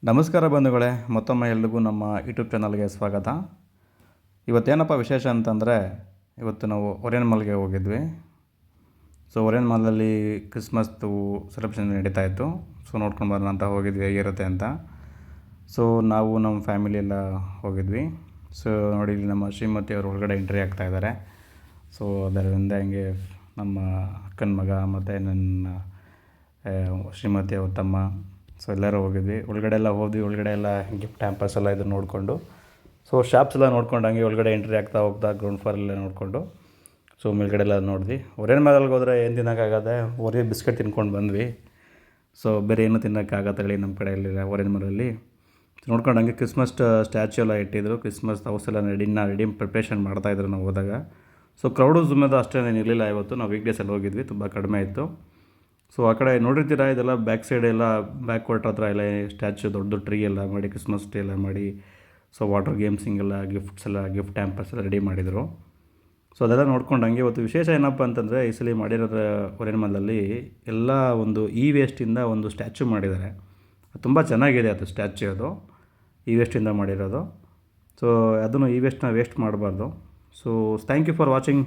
ನಮಸ್ಕಾರ ಬಂಧುಗಳೇ, ಮತ್ತೊಮ್ಮೆ ಎಲ್ರಿಗೂ ನಮ್ಮ ಯೂಟ್ಯೂಬ್ ಚಾನಲ್ಗೆ ಸ್ವಾಗತ. ಇವತ್ತೇನಪ್ಪ ವಿಶೇಷ ಅಂತಂದರೆ, ಇವತ್ತು ನಾವು ಒರಿಯನ್ ಮಾಲ್ಗೆ ಹೋಗಿದ್ವಿ. ಸೊ ಒರಿಯನ್ ಮಾಲಲ್ಲಿ ಕ್ರಿಸ್ಮಸ್ದು ಸೆಲೆಬ್ರೇಷನ್ ನಡೀತಾ ಇತ್ತು. ಸೊ ನೋಡ್ಕೊಂಡು ಬರೋಣ ಅಂತ ಹೋಗಿದ್ವಿ, ಹೇಗಿರುತ್ತೆ ಅಂತ. ಸೊ ನಾವು ನಮ್ಮ ಫ್ಯಾಮಿಲಿ ಎಲ್ಲ ಹೋಗಿದ್ವಿ. ಸೊ ನೋಡಿ, ನಮ್ಮ ಶ್ರೀಮತಿ ಅವರು ಒಳಗಡೆ ಎಂಟ್ರಿ ಆಗ್ತಾಯಿದ್ದಾರೆ. ಸೊ ಅದರಿಂದ ಹಂಗೆ ನಮ್ಮ ಅಕ್ಕನ ಮಗ ಮತ್ತು ನನ್ನ ಶ್ರೀಮತಿ ಅವ್ರ ತಮ್ಮ, ಸೊ ಎಲ್ಲರೂ ಹೋಗಿದ್ವಿ. ಒಳಗಡೆ ಎಲ್ಲ ಗಿಫ್ಟ್ ಹ್ಯಾಂಪರ್ಸ್ ಎಲ್ಲ ಇದು ನೋಡಿಕೊಂಡು, ಸೊ ಶಾಪ್ಸ್ ಎಲ್ಲ ನೋಡ್ಕೊಂಡು ಹಂಗೆ ಒಳಗಡೆ ಎಂಟ್ರಿ ಆಗ್ತಾ ಹೋಗ್ತಾ ಗ್ರೌಂಡ್ ಫ್ಲೋರೆಲ್ಲ ನೋಡಿಕೊಂಡು, ಸೊ ಮೇಲ್ಗಡೆ ಎಲ್ಲ ನೋಡಿದ್ವಿ. ಒರಿಯನ್ ಮಾಲ್ಗೆ ಹೋದರೆ ಏನು ತಿನ್ನೋಕ್ಕಾಗದೆ, ಒರಿಯ ಬಿಸ್ಕೆಟ್ ತಿನ್ಕೊಂಡು ಬಂದ್ವಿ. ಸೊ ಬೇರೆ ಏನೂ ತಿನ್ನೋಕ್ಕಾಗತ್ತೇಳಿ ನಮ್ಮ ಕಡೆಯಲ್ಲಿ ಒರಿಯನ್ ಮಾಲಲ್ಲಿ ನೋಡ್ಕೊಂಡು ಹಂಗೆ ಕ್ರಿಸ್ಮಸ್ ಸ್ಟ್ಯಾಚ್ಯೂ ಎಲ್ಲ ಇಟ್ಟಿದ್ರು. ಕ್ರಿಸ್ಮಸ್ ಹೌಸ್ ಎಲ್ಲ ರೆಡಿ ಪ್ರಿಪ್ರೇಷನ್ ಮಾಡ್ತಾಯಿದ್ರು ನಾವು ಹೋದಾಗ. ಸೊ ಕ್ರೌಡು ಸುಮ್ಮನೆ ಅಷ್ಟೇನೇನು ಇರಲಿಲ್ಲ. ಇವತ್ತು ನಾವು ವೀಕ್ಡೇಸಲ್ಲಿ ಹೋಗಿದ್ವಿ, ತುಂಬ ಕಡಿಮೆ ಇತ್ತು. ಸೊ ಆ ಕಡೆ ನೋಡಿರ್ತೀರ, ಇದೆಲ್ಲ ಬ್ಯಾಕ್ ಸೈಡ್ ಎಲ್ಲ ಬ್ಯಾಕ್ ವಾಟರ್ ಹತ್ರ ಎಲ್ಲ ಸ್ಟ್ಯಾಚ್ಯೂ ದೊಡ್ಡ ಟ್ರೀ ಎಲ್ಲ ಮಾಡಿ, ಕ್ರಿಸ್ಮಸ್ ಟ್ರೀ ಎಲ್ಲ ಮಾಡಿ, ಸೊ ವಾಟರ್ ಗೇಮ್ಸಿಂಗೆಲ್ಲ ಗಿಫ್ಟ್ ಹ್ಯಾಂಪರ್ಸ್ ಎಲ್ಲ ರೆಡಿ ಮಾಡಿದರು. ಸೊ ಅದೆಲ್ಲ ನೋಡ್ಕೊಂಡು ಹಂಗೆ ಇವತ್ತು ವಿಶೇಷ ಏನಪ್ಪ ಅಂತಂದರೆ, ಈ ಸಲ ಮಾಡಿರೋದು ಒರಿಯನ್ ಮಾಲಲ್ಲಿ ಎಲ್ಲ ಒಂದು ವೇಸ್ಟಿಂದ ಒಂದು ಸ್ಟ್ಯಾಚ್ಯೂ ಮಾಡಿದ್ದಾರೆ. ತುಂಬ ಚೆನ್ನಾಗಿದೆ ಅದು ಸ್ಟ್ಯಾಚ್ಯೂ, ಅದು ವೇಸ್ಟಿಂದ ಮಾಡಿರೋದು. ಸೊ ಅದನ್ನು ವೇಸ್ಟ್ನ ವೇಸ್ಟ್ ಮಾಡಬಾರ್ದು. So thank you for watching.